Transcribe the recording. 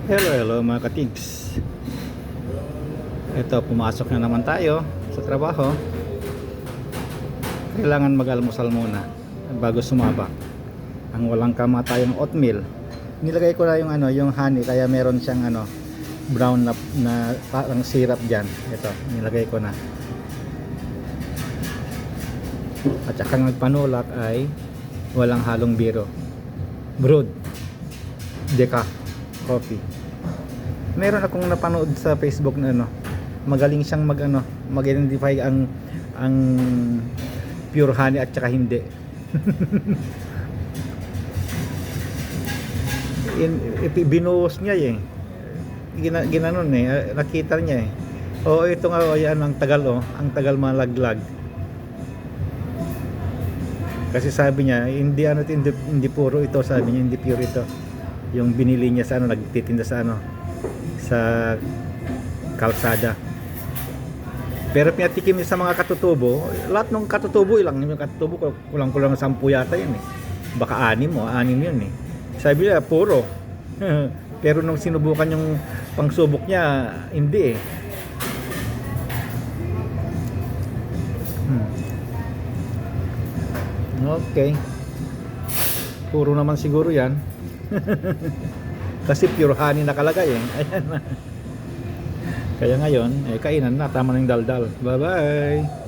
Hello, hello mga katigs. Ito, pumasok na naman tayo sa trabaho. Kailangan mag-almusal muna bago sumaba. Ang walang kamatayang oatmeal. Nilagay ko na yung yung honey, kaya meron siyang brown na parang syrup diyan. Ito, nilagay ko na. At saka nagpanulak ay walang halong biro. Brewed Decaf coffee. Meron akong napanood sa Facebook na magaling siyang mag-identify ang pure honey at saka hindi. Binuhos niya ginanon nakita niya ito nga yan ang tagal malaglag. Kasi sabi niya hindi puro ito, sabi niya hindi pure ito. Yung binili niya sa nagtitinda sa sa kalsada. Pero pinatikim niya sa mga katutubo, lahat ng katutubo yung katutubo kulang-kulang 10 yata yun baka 6 yun sabi niya puro. Pero nung sinubukan yung pangsubok niya, hindi Okay, puro naman siguro yan. Kasi pure honey nakalagay ayan. Kaya ngayon kainan na, tama ng daldal. Bye bye.